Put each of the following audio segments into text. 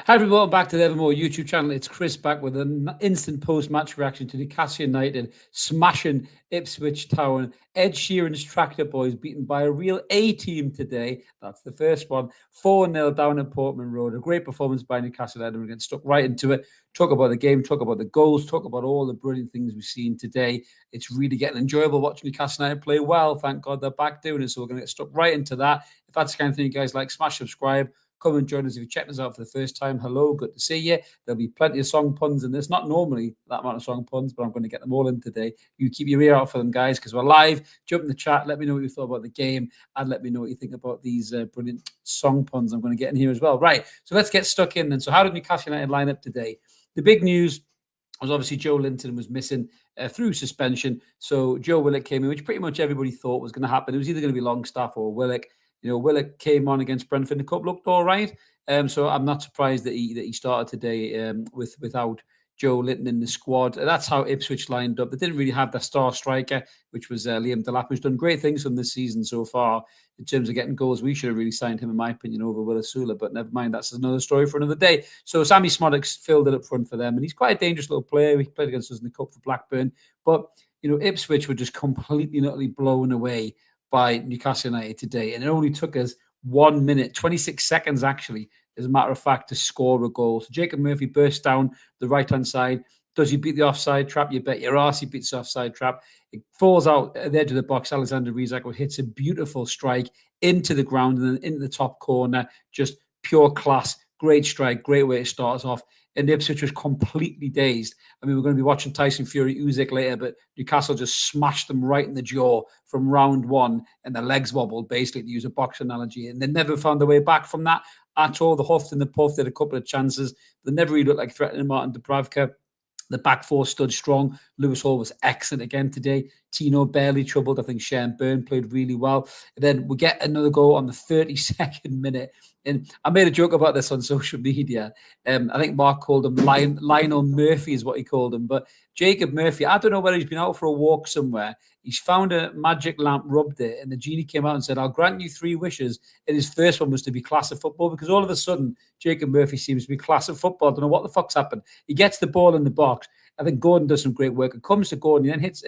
Hi everyone, welcome back to the Evermore YouTube channel. It's Chris back with an instant post-match reaction to Newcastle United smashing Ipswich Town. Ed Sheeran's Tractor Boys beaten by a real A-team today. That's the first one. 4-0 down at Portman Road. A great performance by Newcastle United. We're getting stuck right into it. Talk about the game, talk about the goals, talk about all the brilliant things we've seen today. It's really getting enjoyable watching Newcastle United play well. Thank God they're back doing it, so we're going to get stuck right into that. If that's the kind of thing you guys like, smash subscribe. Come and join us if you're checking us out for the first time. Hello, good to see you. There'll be plenty of song puns in this. Not normally that amount of song puns, but I'm going to get them all in today. You keep your ear out for them, guys, because we're live. Jump in the chat. Let me know what you thought about the game, and let me know what you think about these brilliant song puns I'm going to get in here as well. Right, so let's get stuck in then. So how did Newcastle United line up today? The big news was obviously Joe Linton was missing through suspension. So Joe Willock came in, which pretty much everybody thought was going to happen. It was either going to be Longstaff or Willock. You know, Willock came on against Brentford. The cup looked all right. So I'm not surprised that he started today without Joe Linton in the squad. That's how Ipswich lined up. They didn't really have their star striker, which was Liam Delap, who's done great things from this season so far in terms of getting goals. We should have really signed him, in my opinion, over Willisula, but never mind. That's another story for another day. So Sammy Smoddock's filled it up front for them, and he's quite a dangerous little player. He played against us in the cup for Blackburn, but you know, Ipswich were just completely and utterly blown away by Newcastle United today, and it only took us 1 minute, 26 seconds actually, as a matter of fact, to score a goal. So Jacob Murphy burst down the right-hand side. Does he beat the offside trap? You bet your ass he beats the offside trap. It falls out at the edge of the box. Alexander Isak hits a beautiful strike into the ground and then into the top corner. Just pure class. Great strike. Great way to start us off. And Ipswich was completely dazed. I mean, we're going to be watching Tyson Fury Usyk later, but Newcastle just smashed them right in the jaw from round one, and their legs wobbled, basically, to use a box analogy. And they never found their way back from that at all. The huffed and the puffed had a couple of chances. They never really looked like threatening Martin Dubravka. The back four stood strong. Lewis Hall was excellent again today. Tino barely troubled. I think Sharon Byrne played really well. And then we get another goal on the 32nd minute. And I made a joke about this on social media. I think Mark called him Lionel Murphy is what he called him. But Jacob Murphy, I don't know whether he's been out for a walk somewhere. He's found a magic lamp, rubbed it, and the genie came out and said, I'll grant you 3 wishes. And his first one was to be class of football, because all of a sudden, Jacob Murphy seems to be class of football. I don't know what the fuck's happened. He gets the ball in the box. I think Gordon does some great work. It comes to Gordon, he then hits,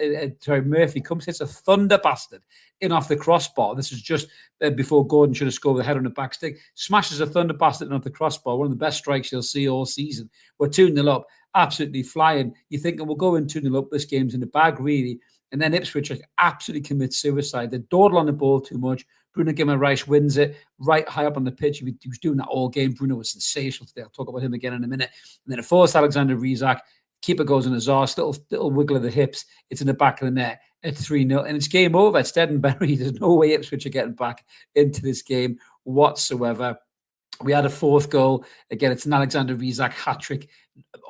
Murphy hits a thunder bastard in off the crossbar. This is just before Gordon should have scored with the head on the back stick. Smashes a thunder bastard in off the crossbar. One of the best strikes you'll see all season. We're 2-0 up, absolutely flying. You're thinking, we'll go in 2-0 up. This game's in the bag, really. And then Ipswich absolutely commits suicide. They dawdle on the ball too much. Bruno Guimaraes wins it right high up on the pitch. He was doing that all game. Bruno was sensational today. I'll talk about him again in a minute. And then it forced Alexander Isak. Keeper goes in his arse, little wiggle of the hips. It's in the back of the net. It's 3-0, and it's game over. It's dead and buried. There's no way Ipswich are getting back into this game whatsoever. We had a 4th goal. Again, it's an Alexander Isak hat-trick.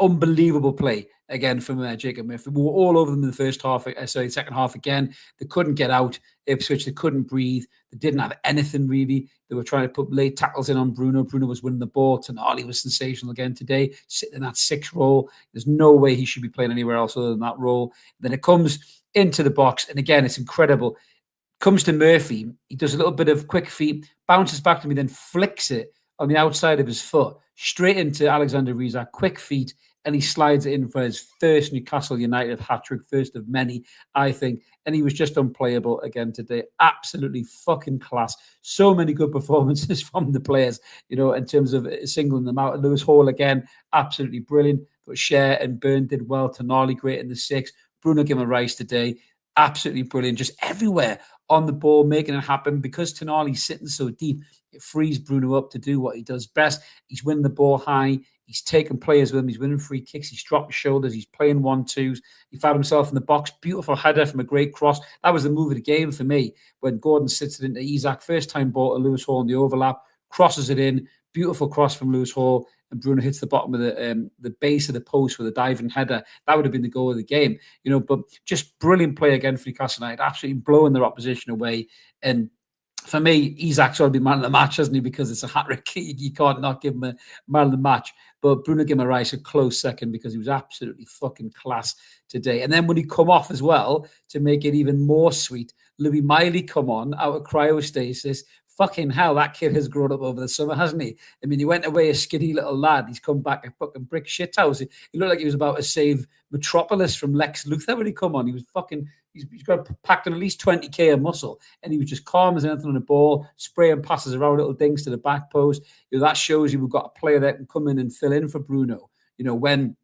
Unbelievable play, again, from Jacob Murphy. We were all over them in the second half again. They couldn't get out. Ipswich, they couldn't breathe. They didn't have anything, really. They were trying to put late tackles in on Bruno. Bruno was winning the ball. Tonali was sensational again today, sitting in that 6th role. There's no way he should be playing anywhere else other than that role. Then it comes into the box, and again, it's incredible. Comes to Murphy. He does a little bit of quick feet, bounces back to me, then flicks it on the outside of his foot, straight into Alexander Isak, quick feet, and he slides it in for his first Newcastle United hat-trick, first of many, I think. And he was just unplayable again today. Absolutely fucking class. So many good performances from the players, you know, in terms of singling them out. Lewis Hall, again, absolutely brilliant. But Cher and Byrne did well. Tonali, great in the 6th. Bruno Guimaraes today, absolutely brilliant. Just everywhere on the ball, making it happen. Because Tonali's sitting so deep, it frees Bruno up to do what he does best. He's winning the ball high. He's taking players with him. He's winning free kicks. He's dropping shoulders. He's playing 1-2s. He found himself in the box. Beautiful header from a great cross. That was the move of the game for me, when Gordon sits it into Isak. First time ball to Lewis Hall in the overlap. Crosses it in. Beautiful cross from Lewis Hall. And Bruno hits the bottom of the base of the post with a diving header. That would have been the goal of the game. You know, but just brilliant play again for Newcastle United. Absolutely blowing their opposition away. And for me, Isak's got to be man of the match, hasn't he? Because it's a hat-trick. You can't not give him a man of the match. But Bruno Guimaraes a close second, because he was absolutely fucking class today. And then when he come off as well, to make it even more sweet, Louis Miley come on out of cryostasis, fucking hell, that kid has grown up over the summer, hasn't he? I mean, he went away a skinny little lad. He's come back a fucking brick shit house. He looked like he was about to save Metropolis from Lex Luthor when he come on. He was fucking, he's got packed on at least 20k of muscle, and he was just calm as anything on the ball, spraying passes around little dinks to the back post. That shows you we've got a player that can come in and fill in for Bruno. When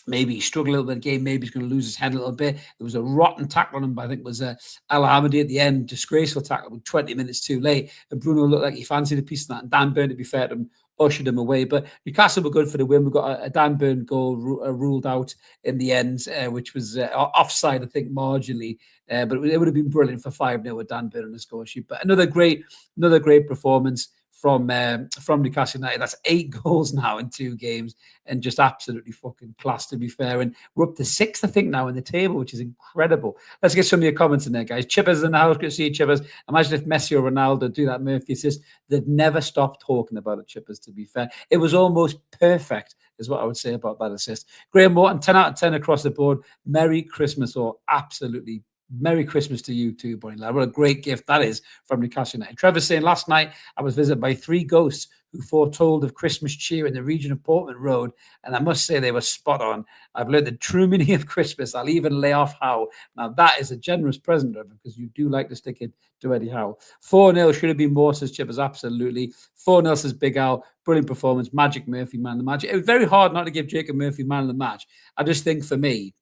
maybe he struggled a little bit in the game, maybe he's going to lose his head a little bit. There was a rotten tackle on him, I think it was Al Hamadi at the end, disgraceful tackle with 20 minutes too late. And Bruno looked like he fancied a piece of that. And Dan Burn, to be fair to him, ushered him away. But Newcastle were good for the win. We got a Dan Burn goal ruled out in the end, which was offside, I think, marginally. But it would have been brilliant for 5-0 with Dan Burn on the score sheet. But another great performance from Newcastle United. That's 8 goals now in 2 games, and just absolutely fucking class, to be fair. And we're up to 6th, I think, now in the table, which is incredible. Let's get some of your comments in there, guys. Chippers in the house. Good to see you, Chippers. Imagine if Messi or Ronaldo do that Murphy assist. They'd never stop talking about it, Chippers, to be fair. It was almost perfect, is what I would say about that assist. Graham Morton, 10 out of 10 across the board. Merry Christmas, or absolutely Merry Christmas to you too, buddy lad. What a great gift that is from Newcastle United. Trevor saying, last night I was visited by 3 ghosts who foretold of Christmas cheer in the region of Portman Road, and I must say they were spot on. I've learned the true meaning of Christmas. I'll even lay off how. Now that is a generous present, Trevor, because you do like to stick it to Eddie Howe. 4-0 should have been more, says Chippers. Absolutely. 4-0 says Big Al. Brilliant performance. Magic Murphy, man of the match. It was very hard not to give Jacob Murphy man of the match. I just think for me,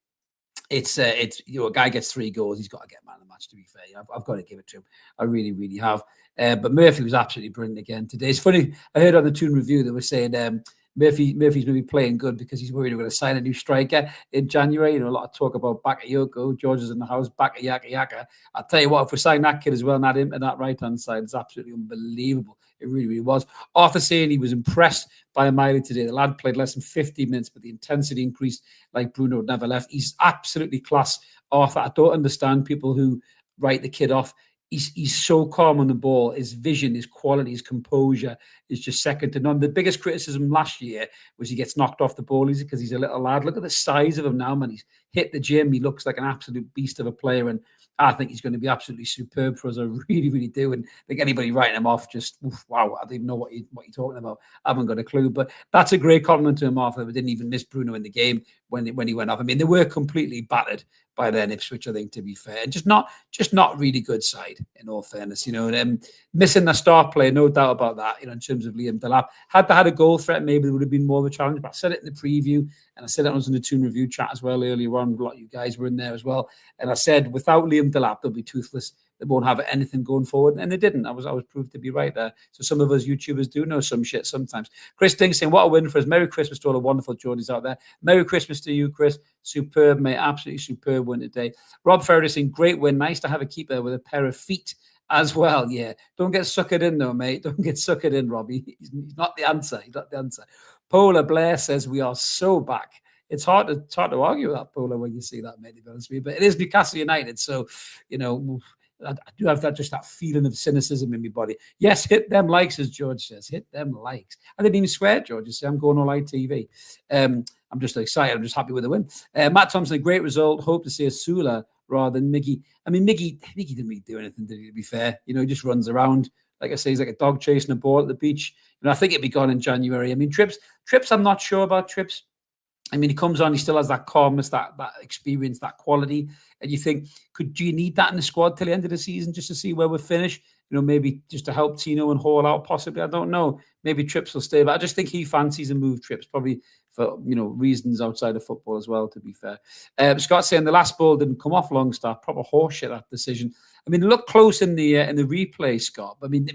it's a guy gets 3 goals, he's got to get man of the match, to be fair. I've got to give it to him. I really, really have. But Murphy was absolutely brilliant again today. It's funny, I heard on the Toon Review they were saying Murphy's maybe playing good because he's worried we're going to sign a new striker in January. A lot of talk about Bakayoko. George is in the house, Bakayaka. I'll tell you what, if we sign that kid as well and add him to that right-hand side, it's absolutely unbelievable. It really, really was. Arthur saying he was impressed by Miley today. The lad played less than 50 minutes, but the intensity increased like Bruno never left. He's absolutely class, Arthur. I don't understand people who write the kid off. He's so calm on the ball. His vision, his quality, his composure is just second to none. The biggest criticism last year was he gets knocked off the ball because he's a little lad. Look at the size of him now, man. He's hit the gym. He looks like an absolute beast of a player, and I think he's going to be absolutely superb for us. I really, really do. And I think anybody writing him off, just wow, I don't even know what you're talking about. I haven't got a clue. But that's a great compliment to him, Arthur. We didn't even miss Bruno in the game when he went off. I mean, they were completely battered by then Ipswich, I think, to be fair. And just not really good side, in all fairness. Missing the star player, no doubt about that, in terms of Liam Delap. Had they had a goal threat, maybe there would have been more of a challenge. But I said it in the preview, and I said it was in the Toon Review chat as well earlier on. A lot of you guys were in there as well. And I said, without Liam Delap, they'll be toothless. They won't have anything going forward. And they didn't. I was proved to be right there. So some of us YouTubers do know some shit sometimes. Chris Ding saying, what a win for us. Merry Christmas to all the wonderful Geordies out there. Merry Christmas to you, Chris. Superb, mate. Absolutely superb win today. Rob Ferrer saying, great win. Nice to have a keeper with a pair of feet as well. Yeah. Don't get suckered in, though, mate. Don't get suckered in, Robbie. He's not the answer. He's not the answer. Paula Blair says, we are so back. It's hard to argue with that, Paula, when you see that, mate, to be honest with you. But it is Newcastle United. So, I do have that feeling of cynicism in my body. Yes, hit them likes, as George says. Hit them likes. I didn't even swear, George. You say I'm going all ITV. I'm just excited. I'm just happy with the win. Matt Thompson, a great result. Hope to see a Sula rather than Miggy. I mean, Miggy didn't really do anything, did he, to be fair. He just runs around. Like I say, he's like a dog chasing a ball at the beach. I think it'd be gone in January. I mean, Trips, I'm not sure about Trips. I mean, he comes on, he still has that calmness, that experience, that quality. And you think, do you need that in the squad till the end of the season just to see where we finish? Maybe just to help Tino and Hall out, possibly. I don't know. Maybe Trips will stay. But I just think he fancies a move, Trips, probably for, reasons outside of football as well, to be fair. Scott saying the last ball didn't come off Longstaff. Proper horseshit, that decision. I mean, look close in the replay, Scott. I mean,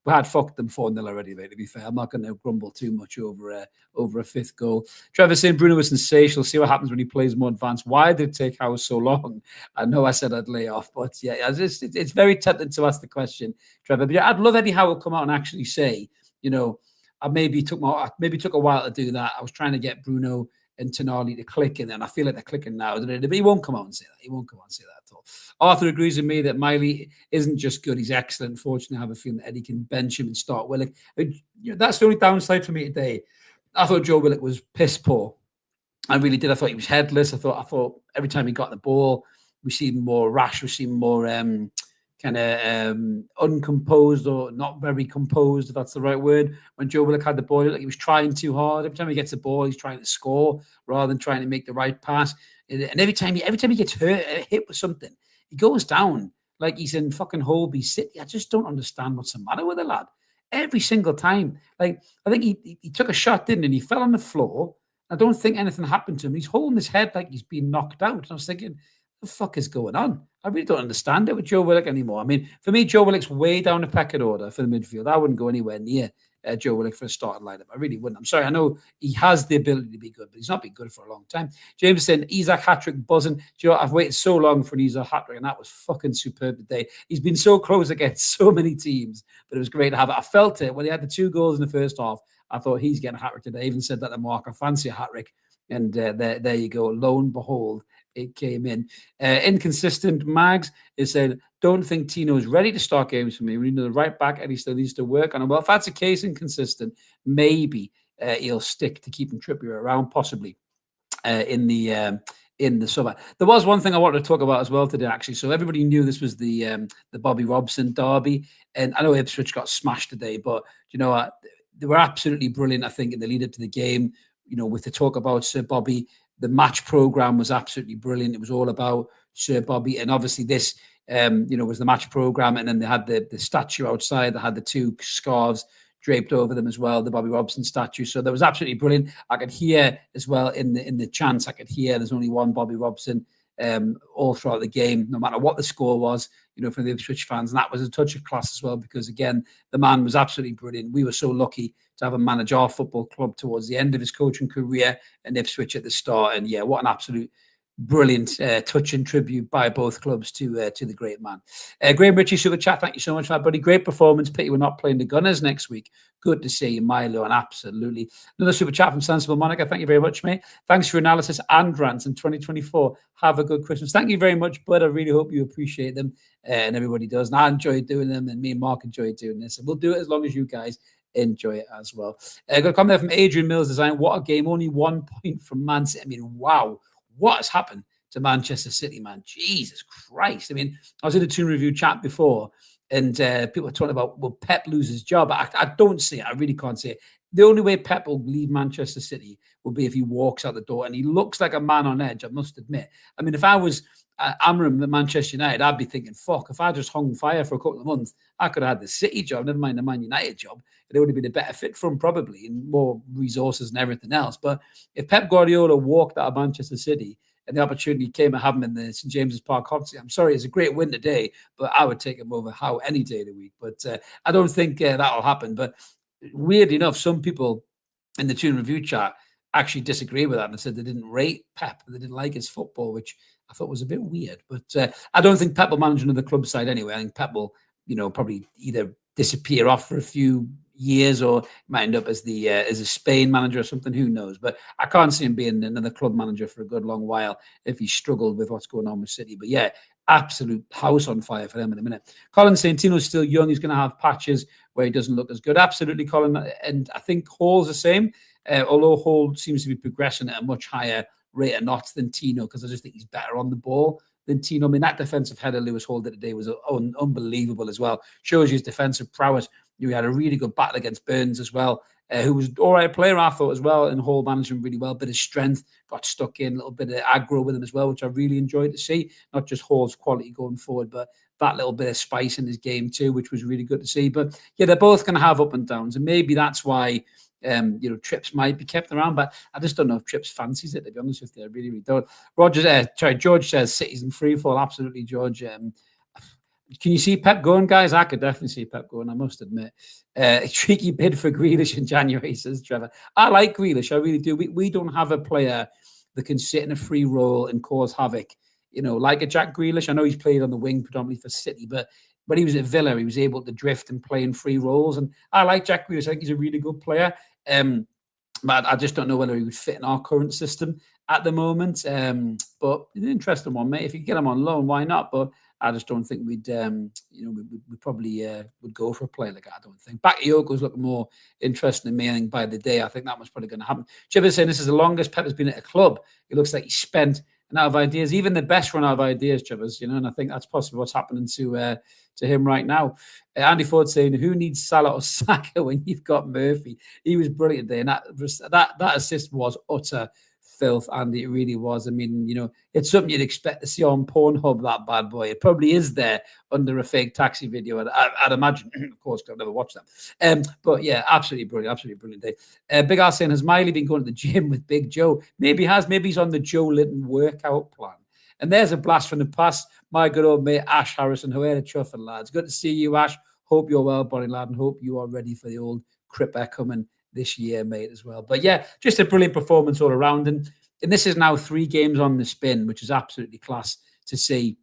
we had fucked them 4-0 already, mate, to be fair. I'm not going to grumble too much over a fifth goal. Trevor saying Bruno was sensational. See what happens when he plays more advanced. Why did it take Howe so long? I know I said I'd lay off, but yeah, it's very tempting to ask the question, Trevor. But yeah, I'd love Eddie Howe to come out and actually say, I maybe took a while to do that. I was trying to get Bruno and Tonali to click, and then I feel like they're clicking now. But he won't come out and say that. He won't come out and say that at all. Arthur agrees with me that Miley isn't just good, he's excellent. Fortunately, I have a feeling that Eddie can bench him and start Willock. That's the only downside for me today. I thought Joe Willock was piss poor. I really did. I thought he was headless. I thought every time he got the ball, we seemed more rash, we seemed more kind of uncomposed or not very composed, if that's the right word. When Joe Willock had the ball, like he was trying too hard. Every time he gets the ball, he's trying to score rather than trying to make the right pass. And every time he gets hit with something, he goes down like he's in fucking Holby City. I just don't understand what's the matter with the lad. Every single time. Like, I think he took a shot, didn't he? And he fell on the floor. I don't think anything happened to him. He's holding his head like he's been knocked out. And I was thinking, what the fuck is going on? I really don't understand it with Joe Willock anymore. I mean, for me, Joe Willock's way down the pecking order for the midfield. I wouldn't go anywhere near Joe Willock for a starting lineup. I really wouldn't. I'm sorry. I know he has the ability to be good, but he's not been good for a long time. James said, Isak hattrick buzzing. Do you know, I've waited so long for an Isak hattrick, and that was fucking superb today. He's been so close against so many teams, but it was great to have it. I felt it when he had the 2 goals in the first half. I thought he's getting a hat-trick today. I even said that to Mark, I fancy a hat-trick. And there you go. Lo and behold, it came in. Inconsistent Mags is saying, don't think Tino is ready to start games for me. We need the right back, and he still needs to work on it. Well, if that's the case, inconsistent, maybe he'll stick to keeping Trippier around, possibly in the summer. There was one thing I wanted to talk about as well today, actually. So everybody knew this was the Bobby Robson derby, and I know Ipswich got smashed today, but you know what? They were absolutely brilliant, I think, in the lead up to the game. You know, with the talk about Sir Bobby, the match program was absolutely brilliant. It was all about Sir Bobby, and obviously this, was the match program, and then they had the statue outside. They had the 2 scarves draped over them as well, the Bobby Robson statue. So that was absolutely brilliant. I could hear as well in the chants. I could hear there's only one Bobby Robson all throughout the game, no matter what the score was, you know, for the Ipswich fans. And that was a touch of class as well, because again, the man was absolutely brilliant. We were so lucky to have him manage our football club towards the end of his coaching career and Ipswich at the start. And yeah, what an absolute brilliant touch and tribute by both clubs to the great man. Graham Ritchie, Sugar Chat, thank you so much, my buddy. Great performance. Pity we're not playing the Gunners next week. Good to see you, Milo, and absolutely. Another Super Chat from Sensible Monica. Thank you very much, mate. Thanks for your analysis and rants in 2024. Have a good Christmas. Thank you very much, bud. I really hope you appreciate them, and everybody does. And I enjoy doing them, and me and Mark enjoy doing this. And we'll do it as long as you guys enjoy it as well. Got a comment from Adrian Mills Design. What a game. Only 1 point from Man City. I mean, wow. What has happened to Manchester City, man? Jesus Christ. I mean, I was in a Toon Review chat before, and people were talking about, will Pep lose his job? I don't see it. I really can't see it. The only way Pep will leave Manchester City will be if he walks out the door, and he looks like a man on edge, I must admit. I mean, if I was Amram at Manchester United, I'd be thinking, fuck, if I just hung fire for a couple of months, I could have had the City job, never mind the Man United job. It would have been a better fit for him, probably, and more resources and everything else. But if Pep Guardiola walked out of Manchester City and the opportunity came to have him in the St. James's Park Conference, I'm sorry, it's a great win today, but I would take him over Howe any day of the week. But I don't think that'll happen. But weirdly enough, some people in the Toon Review chat actually disagree with that and said they didn't rate Pep, they didn't like his football, which I thought was a bit weird. But I don't think Pep will manage another club side anyway. I think Pep will, probably either disappear off for a few years or might end up as a Spain manager or something. Who knows? But I can't see him being another club manager for a good long while if he struggled with what's going on with City. But yeah, absolute house on fire for them in a minute. Colin saying Tino's still young. He's going to have patches where he doesn't look as good. Absolutely, Colin. And I think Hall's the same. Although Hall seems to be progressing at a much higher rate of knots than Tino, because I just think he's better on the ball than Tino. I mean, that defensive header Lewis Hall did today was unbelievable as well. Shows you his defensive prowess. You had a really good battle against Burns as well, who was all right player, I thought, as well, and Hall managed him really well. Bit of strength, got stuck in, a little bit of aggro with him as well, which I really enjoyed to see. Not just Hall's quality going forward, but that little bit of spice in his game too, which was really good to see. But yeah, they're both going to have up and downs, and maybe that's why Trips might be kept around, but I just don't know if Trips fancies it, to be honest with you. I really, really don't. George says City's in free fall. Absolutely, George. Can you see Pep going, guys? I could definitely see Pep going, I must admit. A tricky bid for Grealish in January, says Trevor. I like Grealish, I really do. We don't have a player that can sit in a free role and cause havoc, like a Jack Grealish. I know he's played on the wing predominantly for City, but when he was at Villa, he was able to drift and play in free roles. And I like Jack Grealish. I think he's a really good player. But I just don't know whether he would fit in our current system at the moment. But it's an interesting one, mate. If you get him on loan, why not? But I just don't think we'd probably would go for a player like that. I don't think. Bakayoko's looking more interesting than me. I think by the day, I think that was probably going to happen. Chip is saying this is the longest Pep has been at a club. It looks like he spent and out of ideas. Even the best run out of ideas, Chubbers, and I think that's possibly what's happening to him right now. Andy Ford saying, "Who needs Salah or Saka when you've got Murphy?" He was brilliant there, and that assist was utter filth, Andy. It really was. I mean, it's something you'd expect to see on Pornhub, that bad boy. It probably is there under a fake taxi video, I'd imagine. Of course, I've never watched that. But yeah, absolutely brilliant day. Big R saying, has Miley been going to the gym with Big Joe? Maybe he has. Maybe he's on the Joe Linton workout plan. And there's a blast from the past. My good old mate, Ash Harrison, who had a chuffing, lads. Good to see you, Ash. Hope you're well, buddy, lad, and hope you are ready for the old Cripper coming this year, mate, as well. But yeah, just a brilliant performance all around. And this is now 3 games on the spin, which is absolutely class to see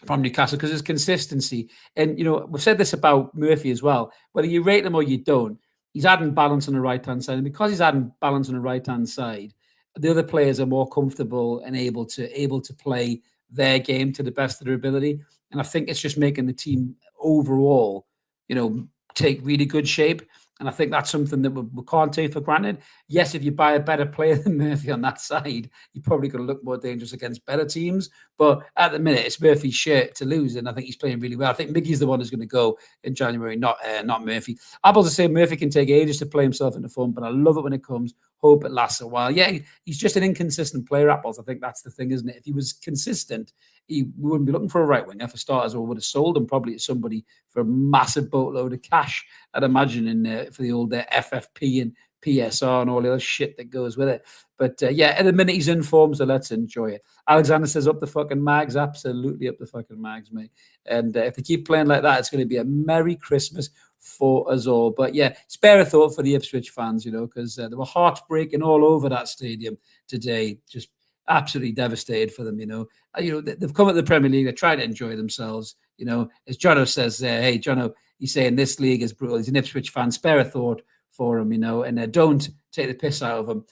from Newcastle, because there's consistency. And, we've said this about Murphy as well. Whether you rate him or you don't, he's adding balance on the right-hand side. And because he's adding balance on the right-hand side, the other players are more comfortable and able to play their game to the best of their ability. And I think it's just making the team overall, take really good shape. And I think that's something that we can't take for granted. Yes, if you buy a better player than Murphy on that side, you're probably going to look more dangerous against better teams. But at the minute, it's Murphy's shirt to lose, and I think he's playing really well. I think Mickey's the one who's going to go in January, not Murphy. Apples are saying Murphy can take ages to play himself into form, but I love it when it comes. Hope it lasts a while. Yeah, he's just an inconsistent player, Apples. I think that's the thing, isn't it? If he was consistent, we wouldn't be looking for a right winger for starters, or would have sold him probably to somebody for a massive boatload of cash, I'd imagine, for the old FFP and PSR and all the other shit that goes with it. But yeah, at the minute he's in form, so let's enjoy it. Alexander says, up the fucking mags. Absolutely up the fucking mags, mate. And if they keep playing like that, it's going to be a Merry Christmas for us all. But yeah, spare a thought for the Ipswich fans, because they were heartbreaking all over that stadium today. Just absolutely devastated for them, They've come at the Premier League, they try to enjoy themselves, as Jono says there. Hey, Jono, he's saying this league is brutal. He's an Ipswich fan. Spare a thought for him, and don't take the piss out of him,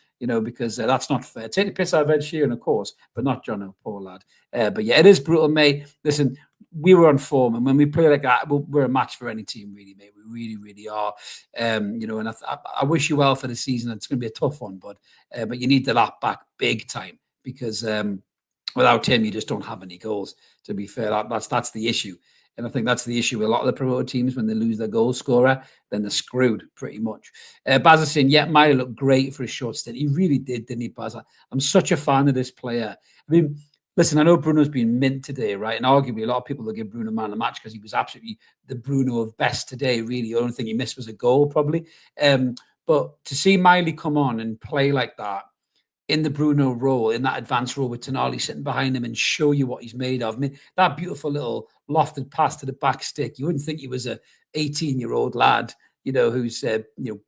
because that's not fair. Take the piss out of Ed Sheeran, of course, but not Jono, poor lad. But yeah, it is brutal, mate. Listen, we were on form, and when we play like that, we're a match for any team, really, mate. We really, really are. And I wish you well for the season. It's going to be a tough one, but you need the lap back big time, because without him, you just don't have any goals. To be fair, that's the issue. And I think that's the issue with a lot of the promoted teams. When they lose their goal scorer, then they're screwed pretty much. Baz is saying, yeah, Miley looked great for a short stint. He really did, didn't he, Baz? I'm such a fan of this player. I mean, listen, I know Bruno's been mint today, right? And arguably a lot of people will give Bruno man of the match because he was absolutely the Bruno of best today, really. The only thing he missed was a goal, probably. But to see Miley come on and play like that, in the Bruno role, in that advanced role with Tonali sitting behind him and show you what he's made of. I mean, that beautiful little lofted pass to the back stick, you wouldn't think he was a 18-year-old lad, who's,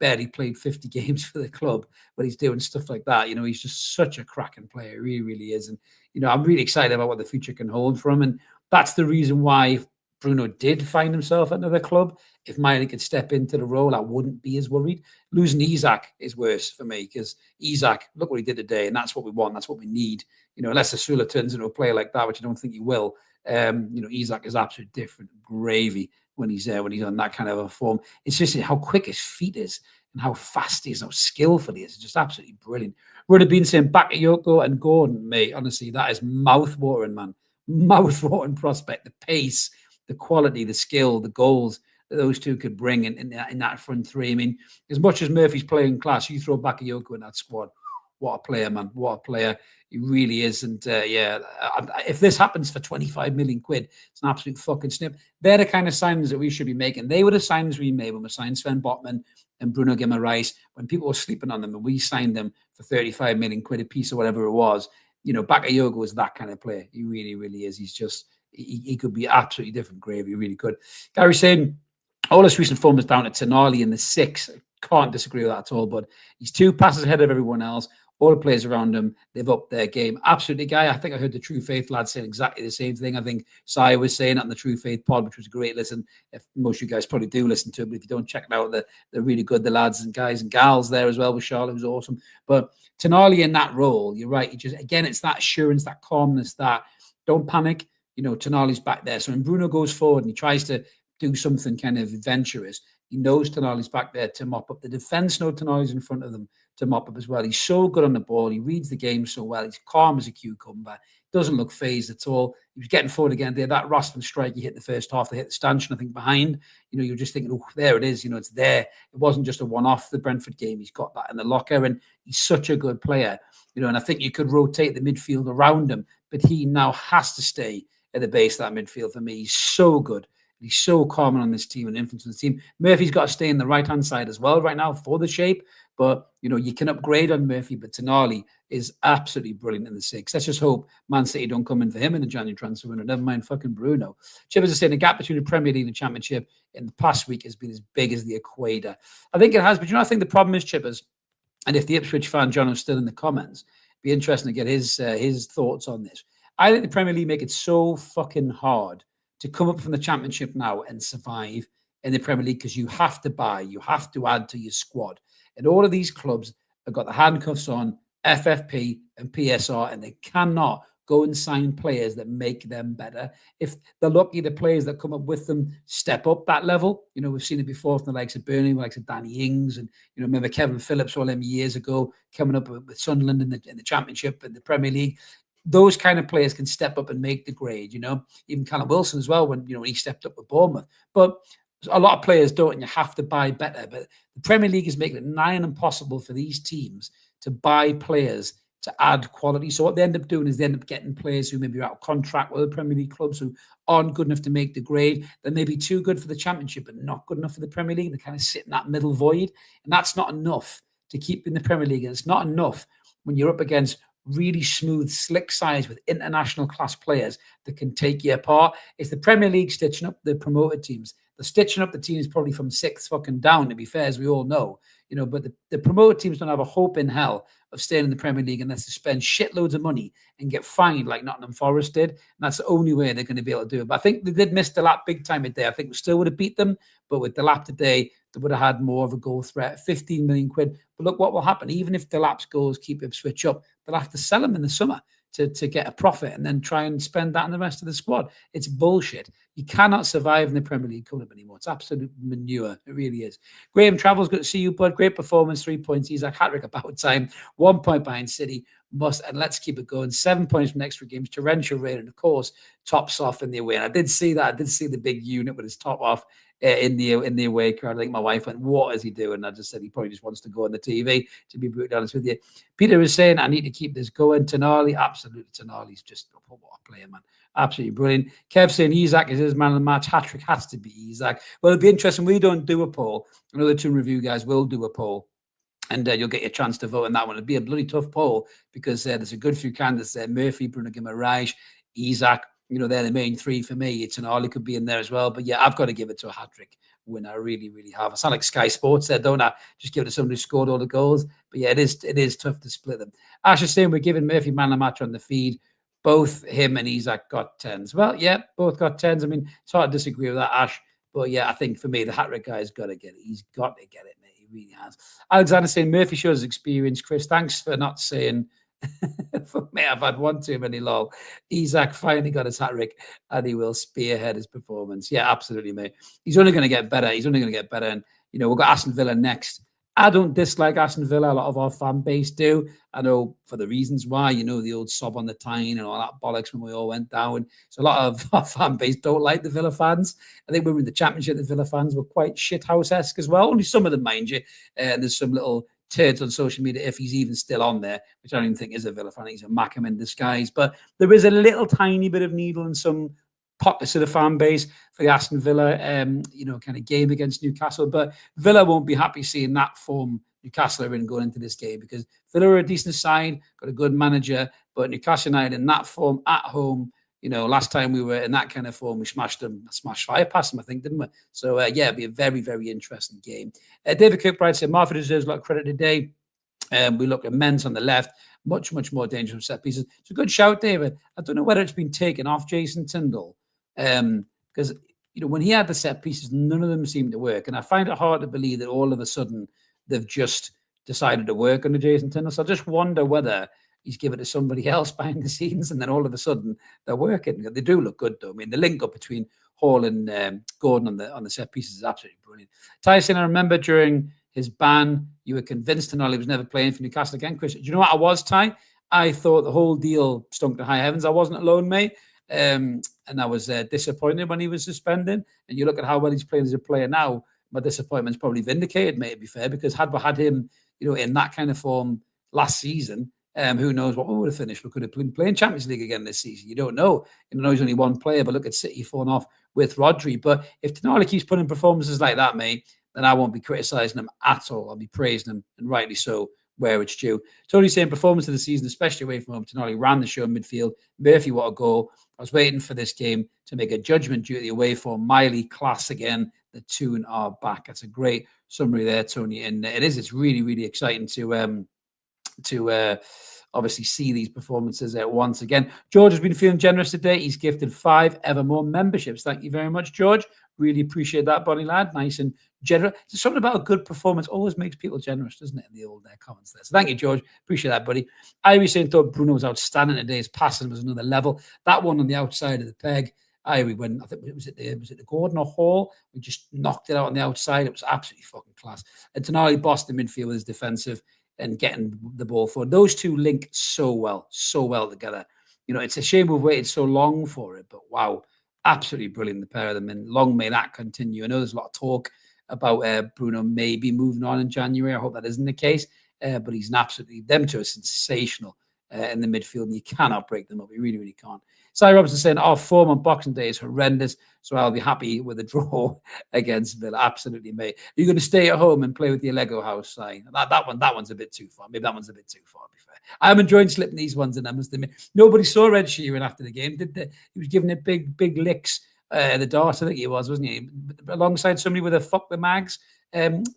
barely played 50 games for the club, but he's doing stuff like that. He's just such a cracking player. He really, really is. And, I'm really excited about what the future can hold for him. And that's the reason why Bruno did find himself at another club. If Miley could step into the role, I wouldn't be as worried. Losing Isak is worse for me, because Isak, look what he did today, and that's what we want. That's what we need. Unless Asula turns into a player like that, which I don't think he will. Isak is absolutely different gravy when he's on that kind of a form. It's just how quick his feet is and how fast he is, how skillful he is. It's just absolutely brilliant. Would have been saying Bakayoko and Gordon, mate. Honestly, that is mouth-watering, man. Mouth-watering prospect. The pace, the quality, the skill, the goals that those two could bring in that front three. I mean, as much as Murphy's playing class, you throw Bakayoko in that squad. What a player, man. What a player. He really is. And if this happens for 25 million quid, it's an absolute fucking snip. They're the kind of signings that we should be making. They were the signings we made when we signed Sven Botman and Bruno Guimaraes, when people were sleeping on them, and we signed them for 35 million quid a piece or whatever it was. Bakayoko was that kind of player. He really, really is. He's just, he could be absolutely different gravy. Really could. Gary saying, all this recent form is down to Tonali in the 6. Can't disagree with that at all, but he's 2 passes ahead of everyone else. All the players around him, they've upped their game. Absolutely, Guy. I think I heard the True Faith lad saying exactly the same thing. I think Saya was saying that in the True Faith pod, which was a great listen. If most of you guys probably do listen to it, but if you don't, check it out. They're really good, the lads and guys and gals there as well with Charlotte, who's awesome. But Tonali in that role, you're right. It's that assurance, that calmness, that don't panic. Tonali's back there. So when Bruno goes forward and he tries to do something kind of adventurous, he knows Tonali's back there to mop up. The defence know Tonali's in front of them mop up as well. He's so good on the ball. He reads the game so well. He's calm as a cucumber. Doesn't look phased at all. He was getting forward again there. That Robson strike he hit the first half, they hit the stanchion, I think, behind. You're just thinking, oh, there it is. It's there. It wasn't just a one-off, the Brentford game. He's got that in the locker, and he's such a good player. And I think you could rotate the midfield around him, but he now has to stay at the base of that midfield for me. He's so good. He's so common on this team and influence on the team. Murphy's got to stay in the right-hand side as well right now for the shape. But, you can upgrade on Murphy, but Tonali is absolutely brilliant in the 6. Let's just hope Man City don't come in for him in the January transfer window. Never mind fucking Bruno. Chippers are saying the gap between the Premier League and the Championship in the past week has been as big as the equator. I think it has, but I think the problem is, Chippers, and if the Ipswich fan, John, is still in the comments, it'd be interesting to get his thoughts on this. I think the Premier League make it so fucking hard to come up from the Championship now and survive in the Premier League because you have to buy, you have to add to your squad. And all of these clubs have got the handcuffs on FFP and PSR, and they cannot go and sign players that make them better. If they're lucky, the players that come up with them step up that level. We've seen it before from the likes of Burnley, the likes of Danny Ings, and remember Kevin Phillips all them years ago coming up with Sunderland in the Championship and the Premier League. Those kind of players can step up and make the grade. Even Callum Wilson as well when he stepped up with Bournemouth. But a lot of players don't, and you have to buy better. But the Premier League is making it nigh impossible for these teams to buy players to add quality. So what they end up doing is they end up getting players who maybe are out of contract with the Premier League clubs who aren't good enough to make the grade. They may be too good for the Championship, but not good enough for the Premier League. They kind of sit in that middle void. And that's not enough to keep in the Premier League. And it's not enough when you're up against really smooth, slick sides with international class players that can take you apart. It's the Premier League stitching up the promoted teams. They're stitching up the teams probably from 6th fucking down, to be fair, as we all know. But the promoted teams don't have a hope in hell of staying in the Premier League unless they spend shitloads of money and get fined like Nottingham Forest did. And that's the only way they're going to be able to do it. But I think they did miss the lap big time today. I think we still would have beat them, but with the lap today, they would have had more of a goal threat. 15 million quid. But look what will happen. Even if the lap's goals keep Ipswich up, they'll have to sell them in the summer to get a profit and then try and spend that on the rest of the squad. It's bullshit. You cannot survive in the Premier League club anymore. It's absolute manure. It really is. Graham Travels, good to see you, bud. Great performance. 3 points. Isak hattrick about time. 1 point behind City. And let's keep it going. 7 points from extra games. Torrential rain, and of course, tops off in the away. And I did see that. I did see the big unit with his top off in the away crowd. I think my wife went, "What is he doing?" And I just said he probably just wants to go on the TV, to be brutally honest with you. Peter is saying, I need to keep this going. Tonali, absolutely. Tonali's just, what a player, man. Absolutely brilliant. Kev saying Isak is his man of the match. Hattrick has to be Isak. Well, it'll be interesting. We don't do a poll. Another Toon Review guys will do a poll. And you'll get your chance to vote on that one. It'll be a bloody tough poll because there's a good few candidates there. Murphy, Bruno Guimaraes, Isak. They're the main 3 for me. Tonali could be in there as well. But yeah, I've got to give it to a hat-trick winner. I really, really have. I sound like Sky Sports there, don't I? Just give it to somebody who scored all the goals. But yeah, it is tough to split them. Ash is saying we're giving Murphy man of the match on the feed. Both him and Isak got 10s. Well, yeah, both got 10s. I mean, it's hard to disagree with that, Ash. But yeah, I think for me, the hat-trick guy's got to get it. He's got to get it, mate. He really has. Alexander saying Murphy shows experience. Chris, thanks for not saying... For me, I've had one too many, lol. Isak finally got his hat-trick and he will spearhead his performance. Yeah, absolutely, mate. He's only going to get better. And, we've got Aston Villa next. I don't dislike Aston Villa. A lot of our fan base do. I know for the reasons why, the old sob on the Tyne and all that bollocks when we all went down. So a lot of our fan base don't like the Villa fans. I think when we were in the Championship, the Villa fans were quite shithouse-esque as well. Only some of them, mind you. And there's some little turds on social media, if he's even still on there, which I don't even think is a Villa fan. He's a Mackham in disguise. But there is a little tiny bit of needle in some pockets of the fan base for the Aston Villa, kind of game against Newcastle. But Villa won't be happy seeing that form Newcastle are in going into this game because Villa are a decent side, got a good manager, but Newcastle United in that form at home, last time we were in that kind of form, we smashed fire past them, I think, didn't we? So, yeah, it'll be a very, very interesting game. David Kirkbride said, Martha deserves a lot of credit today. We look at Men's on the left, much, much more dangerous set pieces. It's a good shout, David. I don't know whether it's been taken off Jason Tyndall because, when he had the set pieces, none of them seemed to work. And I find it hard to believe that all of a sudden they've just decided to work on the Jason Tyndall. So I just wonder whether he's given it to somebody else behind the scenes, and then all of a sudden they're working. They do look good, though. I mean, the link up between Hall and Gordon on the set pieces is absolutely brilliant. Tyson, I remember during his ban. You were convinced Tonali was never playing for Newcastle again, Chris. Do you know what I was, Ty? I thought the whole deal stunk to high heavens. I wasn't alone, mate. And I was disappointed when he was suspended. And you look at how well he's playing as a player now, my disappointment's probably vindicated, mate, to be fair, because had we had him, in that kind of form last season, who knows what we would have finished. We could have been playing Champions League again this season. You don't know. He's only one player, but look at City falling off with Rodri. But if Tonali keeps putting performances like that, mate, then I won't be criticising him at all. I'll be praising him, and rightly so, where it's due. Totally saying performance of the season, especially away from home. Tonali ran the show in midfield. Murphy, what a goal. I was waiting for this game to make a judgment due to the away form. Miley, class again. The Toon are back. That's a great summary there, Tony. And it's really, really exciting to obviously see these performances once again. George has been feeling generous today. He's gifted 5 Evermore memberships. Thank you very much, George. Really appreciate that, Bonnie lad. Nice and generous. There's something about a good performance always makes people generous, doesn't it? In the old comments there. So thank you, George. Appreciate that, buddy. Irie saying thought Bruno was outstanding today. His passing was another level. That one on the outside of the peg. Irie, when I think was it the Gordon or Hall? We just knocked it out on the outside. It was absolutely fucking class. And Tonali bossed the midfield with his defensive and getting the ball forward. Those two link so well together. It's a shame we've waited so long for it, but wow, absolutely brilliant, the pair of them, and long may that continue. I know there's a lot of talk about Bruno maybe moving on in January. I hope that isn't the case, but he's them two are sensational in the midfield, and you cannot break them up. You really, really can't. Si Robson saying our form on Boxing Day is horrendous, so I'll be happy with a draw against Villa. Absolutely, mate. You're going to stay at home and play with your Lego house, Si. That one's a bit too far. Maybe that one's a bit too far, to be fair. I'm enjoying slipping these ones in, I must admit. Nobody saw Ed Sheeran after the game, did they? He was giving it big licks at the dart, I think he was, wasn't he? Alongside somebody with a fuck the mags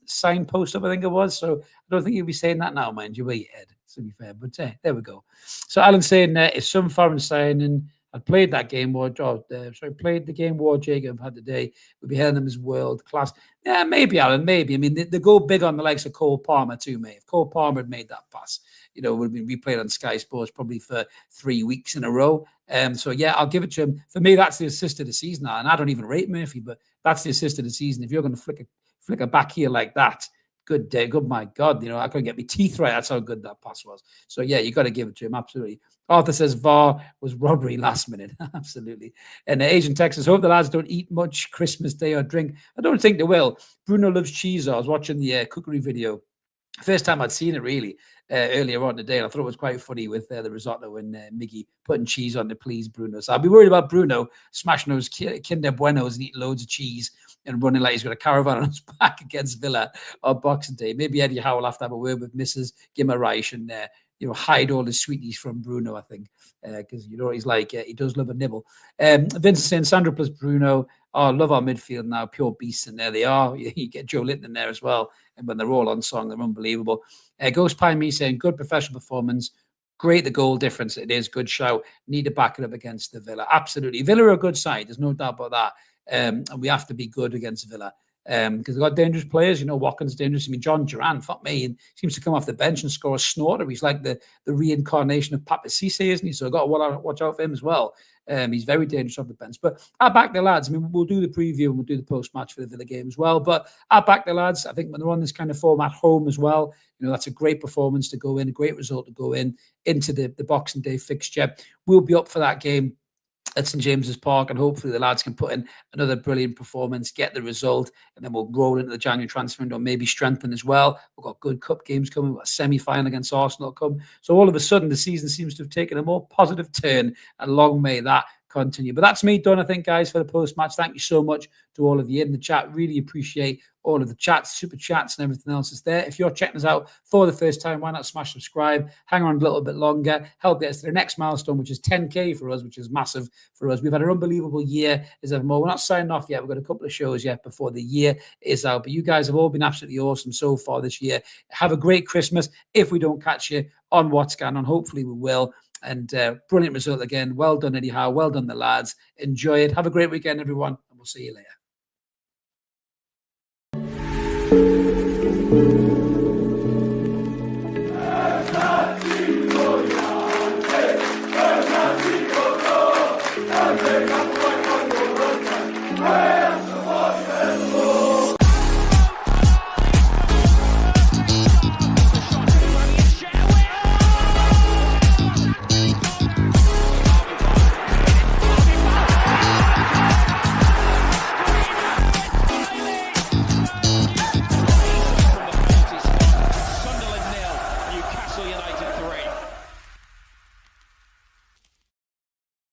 signpost up, I think it was. So I don't think you'll be saying that now, mind you, will you, Ed? To be fair, but there we go. So Alan saying if some foreign signing had played that game, played the game War Jacob had today, we'd be hailing them as world class. Yeah, maybe, Alan, maybe. I mean, they go big on the likes of Cole Palmer too, mate. If Cole Palmer had made that pass, would have been replayed on Sky Sports probably for 3 weeks in a row. So yeah, I'll give it to him. For me, that's the assist of the season now, and I don't even rate Murphy, but that's the assist of the season. If you're going to flick a back heel like that, good day, good, my God, I couldn't get my teeth right. That's how good that pass was. So yeah, you got to give it to him, absolutely. Arthur says VAR was robbery last minute. Absolutely. And Asian Texas, hope the lads don't eat much Christmas Day or drink. I don't think they will. Bruno loves cheese. I was watching the cookery video. First time I'd seen it, really, earlier on today. And I thought it was quite funny with the risotto and Miggy putting cheese on to please Bruno. So I'll be worried about Bruno smashing those Kinder Buenos and eating loads of cheese and running like he's got a caravan on his back against Villa on Boxing Day. Maybe Eddie Howe will have to have a word with Mrs. Guimaraes and hide all the sweeties from Bruno, I think, because he's like, he does love a nibble. Vincent saying Sandro plus Bruno, love our midfield now, pure beasts, and there they are. You get Joe Linton in there as well, and when they're all on song, they're unbelievable. Ghost Pie Me saying good professional performance, great the goal difference, it is, good shout, need to back it up against the Villa. Absolutely, Villa are a good side, there's no doubt about that, and we have to be good against Villa. Because they've got dangerous players. Watkins dangerous. I mean, John Duran, fuck me, and seems to come off the bench and score a snorter. He's like the reincarnation of Papa Cisse, isn't he? So I've got to watch out for him as well. He's very dangerous off the bench. But I back the lads. I mean, we'll do the preview and we'll do the post-match for the Villa game as well. But I back the lads. I think when they're on this kind of form at home as well, that's a great performance to go in, a great result to go into the Boxing Day fixture. We'll be up for that game at St James's Park, and hopefully the lads can put in another brilliant performance, get the result, and then we'll roll into the January transfer window, maybe strengthen as well. We've got good cup games coming. We've got a semi-final against Arsenal come. So all of a sudden, the season seems to have taken a more positive turn, and long may that continue. But that's me done, I think, guys, for the post-match. Thank you so much to all of you in the chat. Really appreciate all of the chats, super chats, and everything else is there. If you're checking us out for the first time, why not smash subscribe, hang on a little bit longer, help get us to the next milestone, which is 10K for us, which is massive for us. We've had an unbelievable year as ever more. We're not signing off yet. We've got a couple of shows yet before the year is out, but you guys have all been absolutely awesome so far this year. Have a great Christmas. If we don't catch you on what's going on, hopefully we will. And brilliant result again. Well done, Eddie Howe. Well done, the lads. Enjoy it. Have a great weekend, everyone, and we'll see you later.